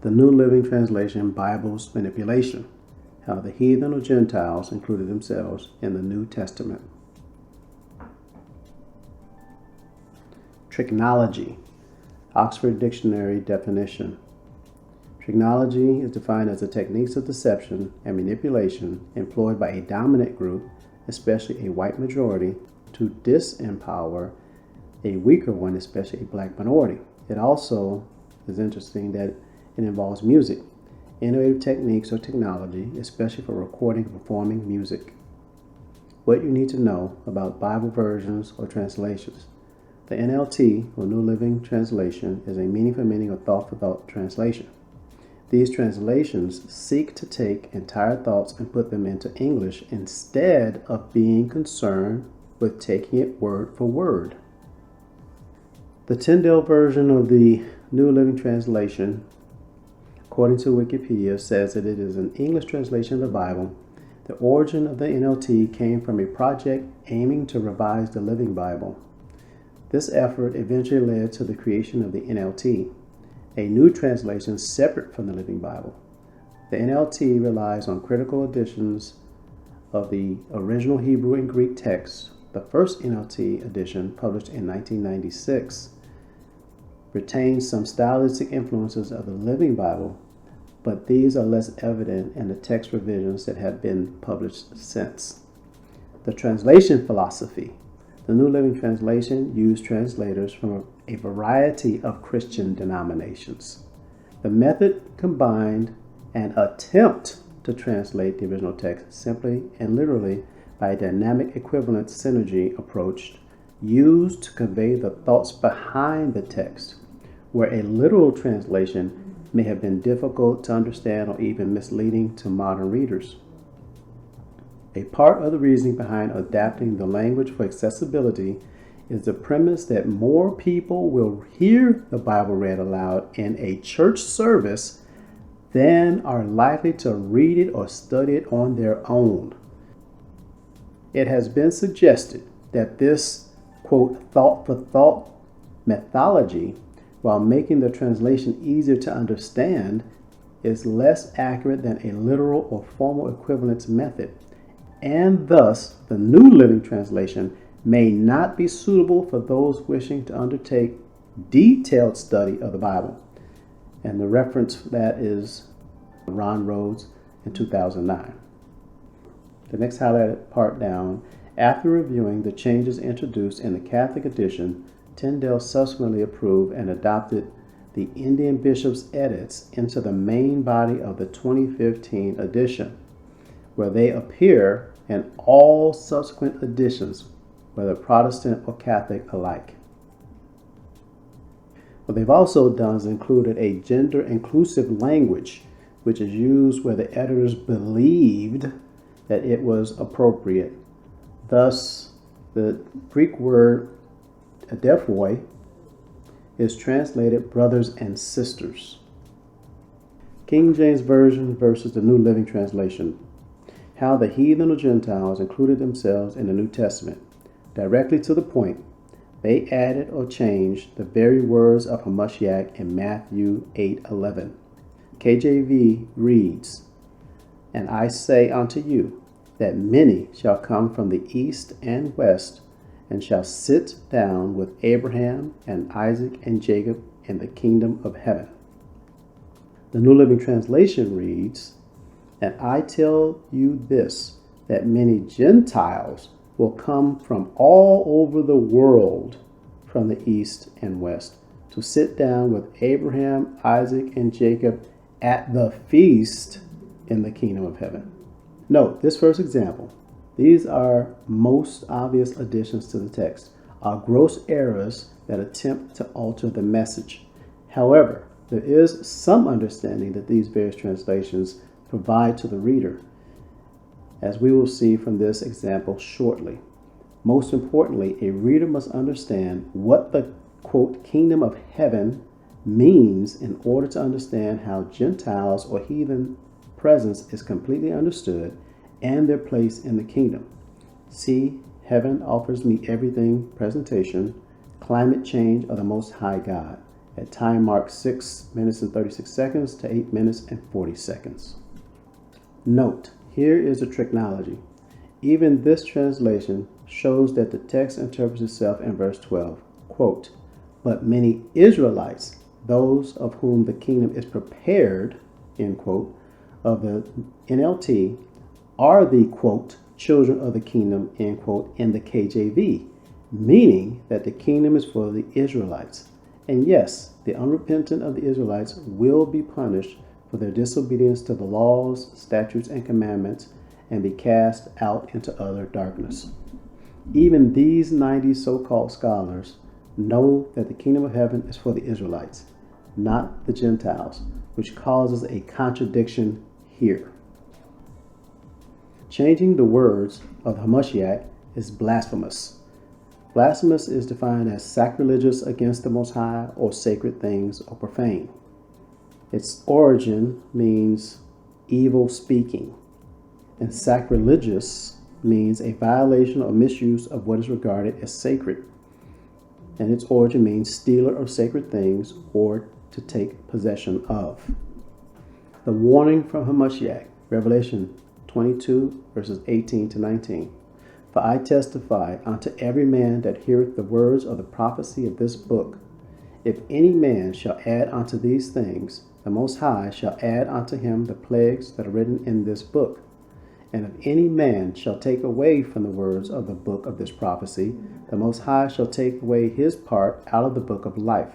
The New Living Translation Bible's manipulation. How the heathen or Gentiles included themselves in the New Testament. Tricknology. Oxford Dictionary definition. Tricknology is defined as the techniques of deception and manipulation employed by a dominant group, especially a white majority, to disempower a weaker one, especially a black minority. It also is interesting that it involves music, innovative techniques or technology, especially for recording and performing music. What you need to know about Bible versions or translations. The NLT, or New Living Translation, is a meaning-for-meaning or thought-for-thought translation. These translations seek to take entire thoughts and put them into English instead of being concerned with taking it word for word. The Tyndale version of the New Living Translation, according to Wikipedia, says that it is an English translation of the Bible. The origin of the NLT came from a project aiming to revise the Living Bible. This effort eventually led to the creation of the NLT, a new translation separate from the Living Bible. The NLT relies on critical additions of the original Hebrew and Greek texts. The first NLT edition, published in 1996, retains some stylistic influences of the Living Bible, but these are less evident in the text revisions that have been published since. The translation philosophy. The New Living Translation used translators from a variety of Christian denominations. The method combined an attempt to translate the original text simply and literally by a dynamic equivalence synergy approach used to convey the thoughts behind the text, where a literal translation may have been difficult to understand or even misleading to modern readers. A part of the reasoning behind adapting the language for accessibility is the premise that more people will hear the Bible read aloud in a church service than are likely to read it or study it on their own. It has been suggested that this, quote, thought-for-thought methodology, while making the translation easier to understand, is less accurate than a literal or formal equivalence method, and thus the New Living Translation may not be suitable for those wishing to undertake detailed study of the Bible. And the reference for that is Ron Rhodes in 2009. The next highlighted part down, after reviewing the changes introduced in the Catholic edition, Tyndale subsequently approved and adopted the Indian bishop's edits into the main body of the 2015 edition, where they appear in all subsequent editions, whether Protestant or Catholic alike. What they've also done is included a gender-inclusive language, which is used where the editors believed that it was appropriate. Thus, the Greek word adephoi is translated brothers and sisters. King James Version versus the New Living Translation. How the heathen or Gentiles included themselves in the New Testament. Directly to the point, they added or changed the very words of Hamashiach in Matthew 8:11. KJV reads, "And I say unto you, that many shall come from the east and west, and shall sit down with Abraham and Isaac and Jacob in the kingdom of heaven." The New Living Translation reads, "And I tell you this, that many Gentiles will come from all over the world, from the east and west, to sit down with Abraham, Isaac, and Jacob at the feast in the kingdom of heaven." Note this first example. These are most obvious additions to the text, are gross errors that attempt to alter the message. However, there is some understanding that these various translations provide to the reader, as we will see from this example shortly. Most importantly, a reader must understand what the, quote, kingdom of heaven means in order to understand how Gentiles or heathen presence is completely understood and their place in the kingdom. See Heaven Offers Me Everything presentation, Climate Change of the Most High God, at time mark 6 minutes and 36 seconds to 8 minutes and 40 seconds. Note, here is a tricknology. Even this translation shows that the text interprets itself in verse 12. Quote, but many Israelites, those of whom the kingdom is prepared, end quote, of the NLT, are the, quote, children of the kingdom, end quote, in the KJV, meaning that the kingdom is for the Israelites. And yes, the unrepentant of the Israelites will be punished for their disobedience to the laws, statutes, and commandments, and be cast out into utter darkness. Even these 90 so-called scholars know that the kingdom of heaven is for the Israelites, not the Gentiles, which causes a contradiction here. Changing the words of the Hamashiach is blasphemous. Blasphemous is defined as sacrilegious against the Most High or sacred things or profane. Its origin means evil speaking, and sacrilegious means a violation or misuse of what is regarded as sacred. And its origin means stealer of sacred things or to take possession of. The warning from Hamashiach, Revelation 22, verses 18 to 19. For I testify unto every man that heareth the words of the prophecy of this book. If any man shall add unto these things, the Most High shall add unto him the plagues that are written in this book. And if any man shall take away from the words of the book of this prophecy, the Most High shall take away his part out of the book of life,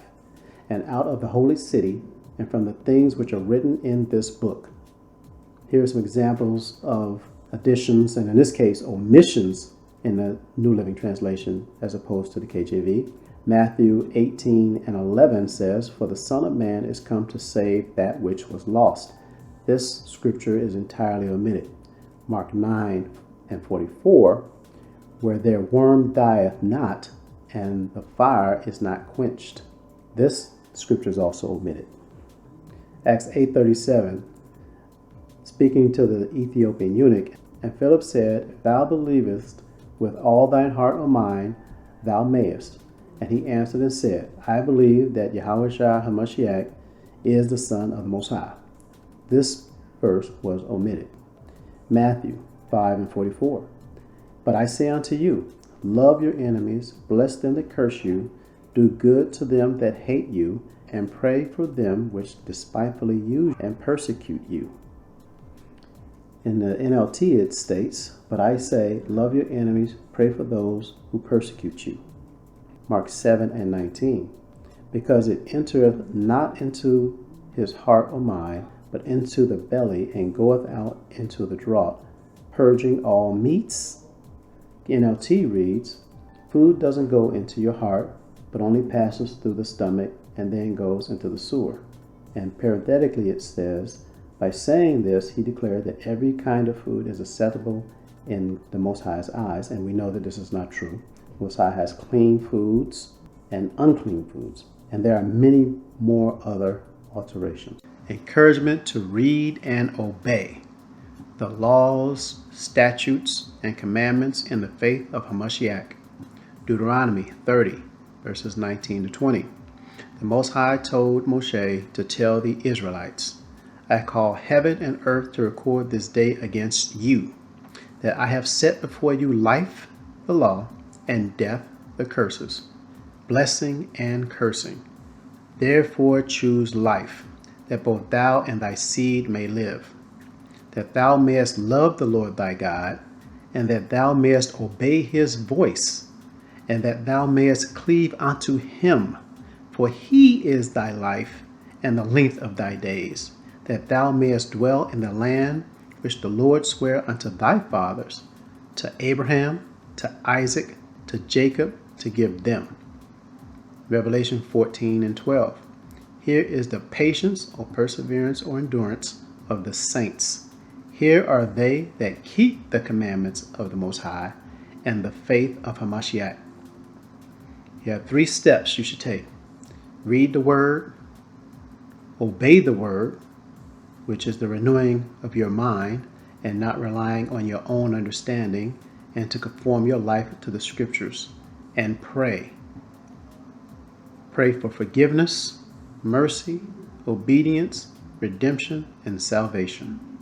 and out of the holy city, and from the things which are written in this book. Here are some examples of additions, and in this case, omissions in the New Living Translation as opposed to the KJV. Matthew 18 and 11 says, for the Son of Man is come to save that which was lost. This scripture is entirely omitted. Mark 9 and 44, where their worm dieth not, and the fire is not quenched. This scripture is also omitted. Acts 8:37, speaking to the Ethiopian eunuch, and Philip said, if thou believest with all thine heart or mind, thou mayest. And he answered and said, I believe that Yahawashi Hamashiach is the Son of the Most High. This verse was omitted. Matthew 5 and 44. But I say unto you, love your enemies, bless them that curse you, do good to them that hate you, and pray for them which despitefully use and persecute you. In the NLT it states, but I say, love your enemies, pray for those who persecute you. Mark 7 and 19. Because it entereth not into his heart or mind, but into the belly, and goeth out into the draught, purging all meats. The NLT reads, food doesn't go into your heart, but only passes through the stomach and then goes into the sewer. And parenthetically it says, by saying this, he declared that every kind of food is acceptable in the Most High's eyes, and we know that this is not true. The Most High has clean foods and unclean foods, and there are many more other alterations. Encouragement to read and obey the laws, statutes, and commandments in the faith of Hamashiach. Deuteronomy 30, verses 19 to 20. The Most High told Moshe to tell the Israelites, I call heaven and earth to record this day against you, that I have set before you life, the law, and death, the curses, blessing and cursing. Therefore choose life, that both thou and thy seed may live, that thou mayest love the Lord thy God, and that thou mayest obey his voice, and that thou mayest cleave unto him, for he is thy life and the length of thy days, that thou mayest dwell in the land which the Lord sware unto thy fathers, to Abraham, to Isaac, to Jacob, to give them. Revelation 14 and 12. Here is the patience or perseverance or endurance of the saints. Here are they that keep the commandments of the Most High and the faith of Hamashiach. You have 3 steps you should take. Read the word, obey the word, which is the renewing of your mind and not relying on your own understanding, and to conform your life to the scriptures, and pray. Pray for forgiveness, mercy, obedience, redemption, and salvation.